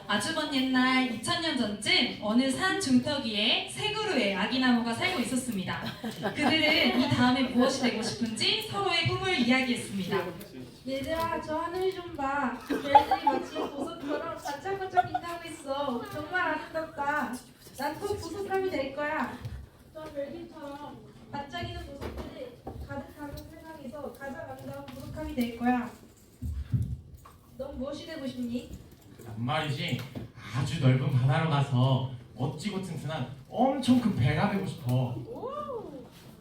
아주 먼 옛날 2000년 전쯤 어느 산 중턱위에 세 그루의 아기나무가 살고 있었습니다. 그들은 이 다음에 무엇이 되고 싶은지 서로의 꿈을 이야기했습니다. 얘들아, 저 하늘 좀 봐. 별들이 마치 보석처럼 반짝반짝 빛나고 있어. 정말 아름답다. 난 꼭 보석함이 될 거야. 저 별들처럼 반짝이는 보석들이 가득하는 세상에서 가장 아름다운 보석함이 될 거야. 넌 무엇이 되고 싶니? 난 말이지 아주 넓은 바다로 가서 멋지고 튼튼한 엄청 큰 배가 되고 싶어.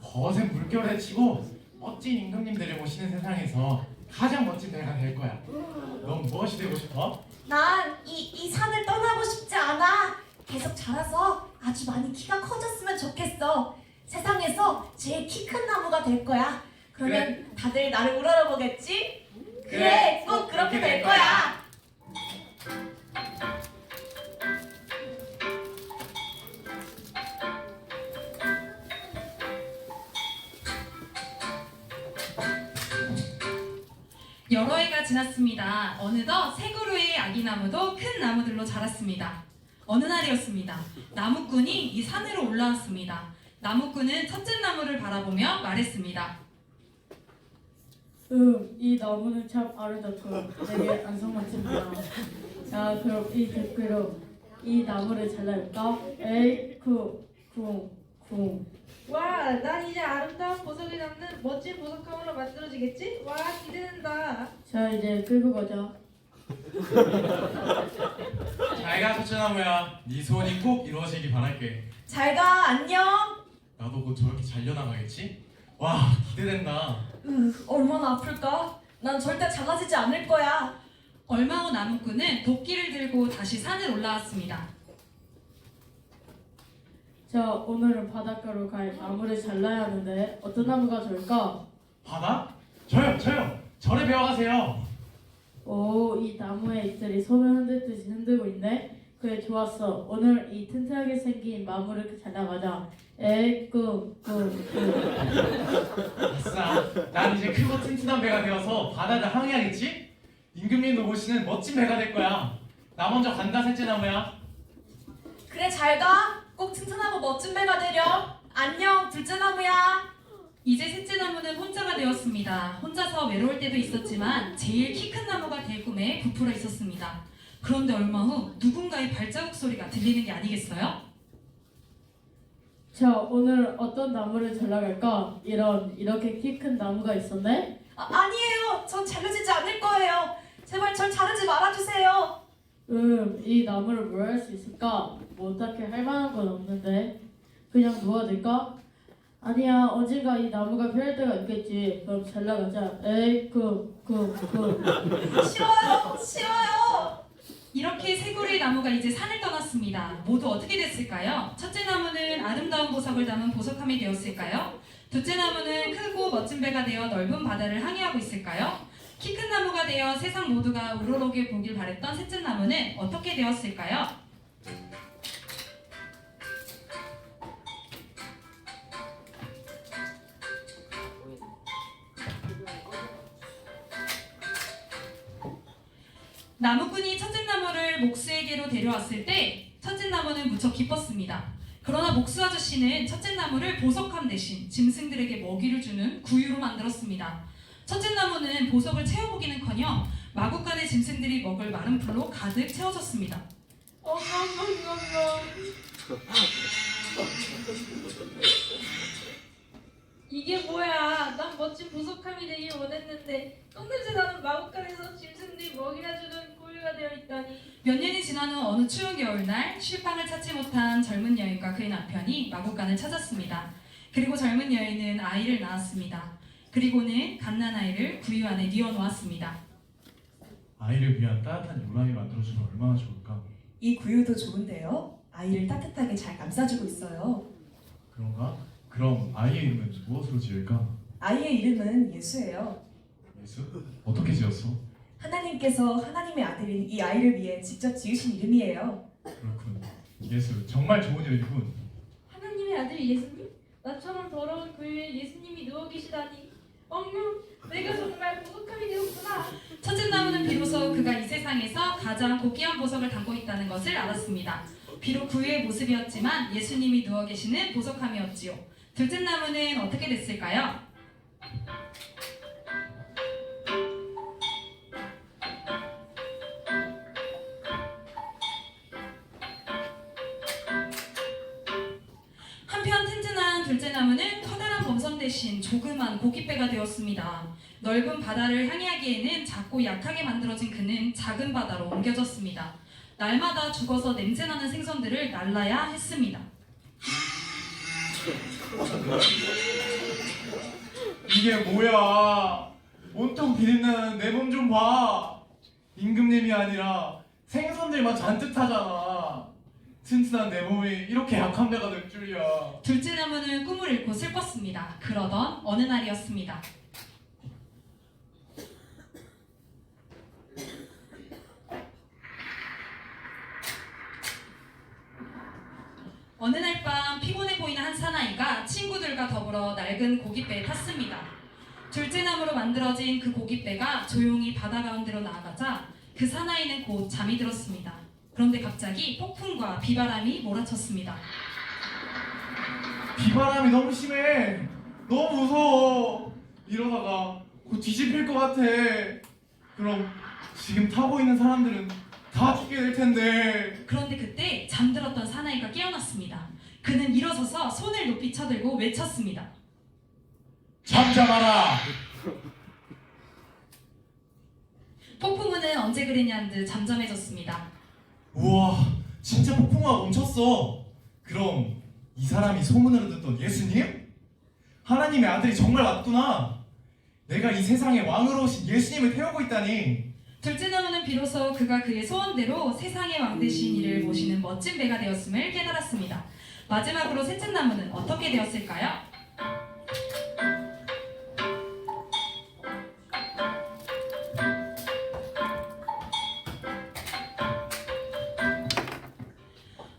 거센 물결에 치고 멋진 임금님들을 모시는 세상에서 가장 멋진 배가 될 거야. 넌 무엇이 되고 싶어? 난 이 산을 떠나고 싶지 않아. 계속 자라서 아주 많이 키가 커졌으면 좋겠어. 세상에서 제일 키 큰 나무가 될 거야. 그러면 다들 나를 우러러보겠지? 그래, 꼭 그렇게 될 거야. 여러 해가 지났습니다. 어느덧 세 그루의 아기나무도 큰 나무들로 자랐습니다. 어느 날이었습니다. 나무꾼이 이 산으로 올라왔습니다. 나무꾼은 첫째 나무를 바라보며 말했습니다. 이 나무는 참 아름답고 되게 안성맞춤이야. 야, 그럼 이 댓글로 이 나무를 잘라볼까? 에이, 쿵. 와, 난 이제 아름다운 보석을 담는 멋진 보석함으로 만들어지겠지? 와, 기대된다. 자, 이제 끌고 가자. 잘가 첫째나무야. 네 소원이 꼭 이루어지길 바랄게. 잘가, 안녕. 나도 곧 저렇게 잘려나가겠지? 와, 기대된다. 얼마나 아플까? 난 절대 잘라지지 않을 거야. 얼마 후 나무꾼은 도끼를 들고 다시 산을 올라왔습니다. 자, 오늘은 바닷가로 갈 나무를 잘라야 하는데 어떤 나무가 좋을까? 바다? 저요. 절에 배워가세요. 오, 이 나무의 잎들이 손을 흔들듯이 흔들고 있네. 그래, 좋았어. 오늘 이 튼튼하게 생긴 나무를 잘라가자. 에이, 쿵. 아싸, 난 이제 크고 튼튼한 배가 되어서 바다를 항해하겠지? 임금님도 모시는 멋진 배가 될 거야. 나 먼저 간다, 셋째 나무야. 그래, 잘가. 꼭 튼튼하고 멋진 배가 되렴. 안녕, 둘째 나무야. 이제 셋째 나무는 혼자가 되었습니다. 혼자서 외로울 때도 있었지만 제일 키 큰 나무가 될 꿈에 부풀어 있었습니다. 그런데 얼마 후 누군가의 발자국 소리가 들리는 게 아니겠어요? 자, 오늘 어떤 나무를 잘라갈까? 이렇게 키 큰 나무가 있었네? 아니에요. 전 자르지 않을 거예요. 제발 절 자르지 말아주세요. 이 나무를 뭘 할 수 있을까? 뭐 어떻게 할 만한 건 없는데 그냥 놓아둘까? 아니야, 언젠가 이 나무가 필요할 때가 있겠지. 그럼 잘라가자. 에이, 싫어요. 이렇게 세 그루의 나무가 이제 산을 떠났습니다. 모두 어떻게 됐을까요? 첫째 나무는 아름다운 보석을 담은 보석함이 되었을까요? 둘째 나무는 크고 멋진 배가 되어 넓은 바다를 항해하고 있을까요? 키 큰 나무가 되어 세상 모두가 우러러게 보길 바랬던 셋째 나무는 어떻게 되었을까요? 나무꾼이 첫째 나무를 목수에게로 데려왔을 때 첫째 나무는 무척 기뻤습니다. 그러나 목수 아저씨는 첫째 나무를 보석함 대신 짐승들에게 먹이를 주는 구유로 만들었습니다. 첫째 나무는 보석을 채워보기는커녕 마구간의 짐승들이 먹을 마른 풀로 가득 채워졌습니다. 이게 뭐야? 난 멋진 보석함이 되길 원했는데 똥냄새 나는 마구간에서 짐승들이 먹이라 주는 고유가 되어 있다니. 몇 년이 지난 후 어느 추운 겨울날 쉴방을 찾지 못한 젊은 여인과 그의 남편이 마구간을 찾았습니다. 그리고 젊은 여인은 아이를 낳았습니다. 그리고는 갓난아이를 구유 안에 뉘어놓았습니다. 아이를 위한 따뜻한 요람이 만들어주면 얼마나 좋을까? 이 구유도 좋은데요. 아이를 따뜻하게 잘 감싸주고 있어요. 그런가? 그럼 아이의 이름은 무엇으로 지을까? 아이의 이름은 예수예요. 예수? 어떻게 지었어? 하나님께서 하나님의 아들인 이 아이를 위해 직접 지으신 이름이에요. 그렇군. 예수, 정말 좋은 이름이군. 하나님의 아들 예수님? 나처럼 더러운 구유의 나무에는 예수님이 누워 계시다니. 내가 정말 보석함이 되었구나. 첫째 나무는 비로소 그가 이 세상에서 가장 고귀한 보석을 담고 있다는 것을 알았습니다. 비록 구유의 모습이었지만 예수님이 누워 계시는 보석함이었지요. 둘째 나무는 어떻게 됐을까요? 한편 튼튼한 둘째 나무는 커다란 범선 대신 조그만 고깃배가 되었습니다. 넓은 바다를 항해하기에는 작고 약하게 만들어진 그는 작은 바다로 옮겨졌습니다. 날마다 죽어서 냄새나는 생선들을 날라야 했습니다. 이게 뭐야? 온통 비린내나는 내 몸 좀 봐. 임금님이 아니라 생선들만 잔뜩 하잖아. 튼튼한 내 몸이 이렇게 약한 데가 될 줄이야. 둘째 나무는 꿈을 잃고 슬펐습니다. 그러던 어느 날이었습니다. 어느 날 밤 피곤해 보이는 한 사나이가 친구들과 더불어 낡은 고깃배에 탔습니다. 둘째 나무로 만들어진 그 고깃배가 조용히 바다 가운데로 나아가자 그 사나이는 곧 잠이 들었습니다. 그런데 갑자기 폭풍과 비바람이 몰아쳤습니다. 비바람이 너무 심해. 너무 무서워. 이러다가 곧 뒤집힐 것 같아. 그럼 지금 타고 있는 사람들은 다 죽게 될 텐데. 그런데 그때 잠들었던 사나이가 깨어났습니다. 그는 일어서서 손을 높이 쳐들고 외쳤습니다. 잠잠하라. 폭풍우는 언제 그랬냐는 듯 잠잠해졌습니다. 우와, 진짜 폭풍우가 멈췄어. 그럼 이 사람이 소문으로 듣던 예수님? 하나님의 아들이 정말 왔구나. 내가 이 세상의 왕으로 오신 예수님을 태우고 있다니. 둘째 나무는 비로소 그가 그의 소원대로 세상의 왕 되신 이를 모시는 멋진 배가 되었음을 깨달았습니다. 마지막으로 셋째 나무는 어떻게 되었을까요?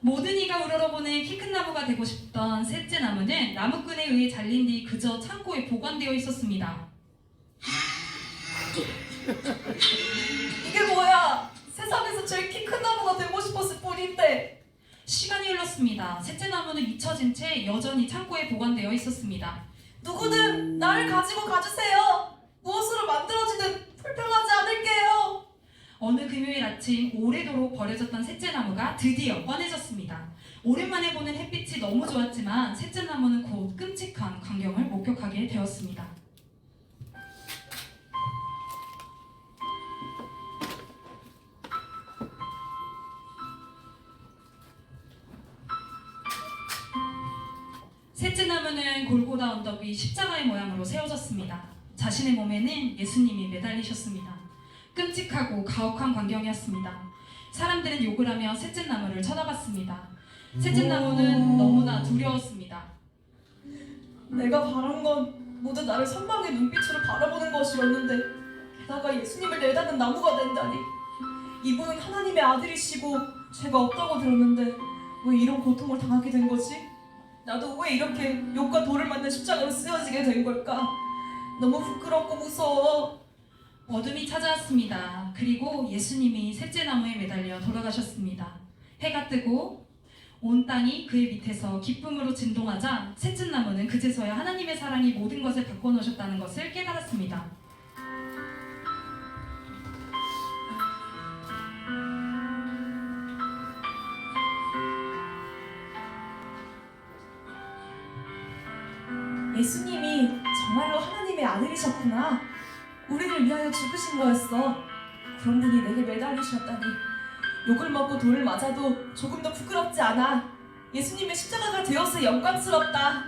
모든 이가 우러러보는 키 큰 나무가 되고 싶던 셋째 나무는 나무꾼에 의해 잘린 뒤 그저 창고에 보관되어 있었습니다. 이게 뭐야? 세상에서 제일 키 큰 나무가 되고 싶었을 뿐인데. 시간이 흘렀습니다. 셋째 나무는 잊혀진 채 여전히 창고에 보관되어 있었습니다. 누구든 나를 가지고 가주세요. 무엇으로 만들어지든 불평하지 않을게요. 어느 금요일 아침 오래도록 버려졌던 셋째 나무가 드디어 꺼내졌습니다. 오랜만에 보는 햇빛이 너무 좋았지만 셋째 나무는 곧 끔찍한 광경을 목격하게 되었습니다. 셋째 나무는 골고다 언덕 위 십자가의 모양으로 세워졌습니다. 자신의 몸에는 예수님이 매달리셨습니다. 끔찍하고 가혹한 광경이었습니다. 사람들은 욕을 하며 셋째 나무를 쳐다봤습니다. 셋째 나무는 너무나 두려웠습니다. 내가 바란 건 모두 나를 선망의 눈빛으로 바라보는 것이었는데 게다가 예수님을 내다는 나무가 된다니. 이분은 하나님의 아들이시고 죄가 없다고 들었는데 왜 이런 고통을 당하게 된 거지? 나도 왜 이렇게 욕과 돌을 맞는 십자가로 쓰여지게 된 걸까? 너무 부끄럽고 무서워. 어둠이 찾아왔습니다. 그리고 예수님이 셋째 나무에 매달려 돌아가셨습니다. 해가 뜨고 온 땅이 그의 밑에서 기쁨으로 진동하자 셋째 나무는 그제서야 하나님의 사랑이 모든 것을 바꿔놓으셨다는 것을 깨달았습니다. 예수님이 정말로 하나님의 아들이셨구나. 우리를 위하여 죽으신 거였어. 그런 분이 내게 매달리셨다니. 욕을 먹고 돌을 맞아도 조금 더 부끄럽지 않아. 예수님의 십자가가 되어서 영광스럽다.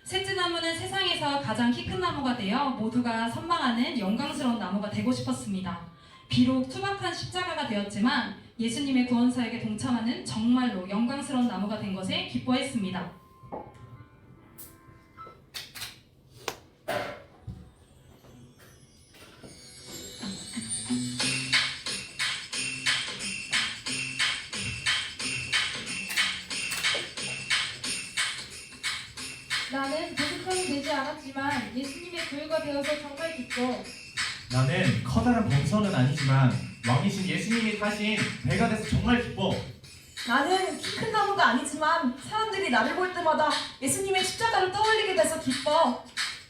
셋째 나무는 세상에서 가장 키 큰 나무가 되어 모두가 선망하는 영광스러운 나무가 되고 싶었습니다. 비록 투박한 십자가가 되었지만 예수님의 구원사역에 동참하는 정말로 영광스러운 나무가 된 것에 기뻐했습니다. 나는 별들처럼 되지 않았지만 예수님의 구유가 되어서 정말 기뻐. 나는 커다란 범선은 아니지만 왕이신 예수님이 타신 배가 돼서 정말 기뻐. 나는 키 큰 나무가 아니지만 사람들이 나를 볼 때마다 예수님의 십자가를 떠올리게 돼서 기뻐.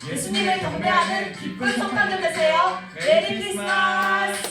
예수님을 경배하는 기쁜 성탄절 되세요. 메리 크리스마스!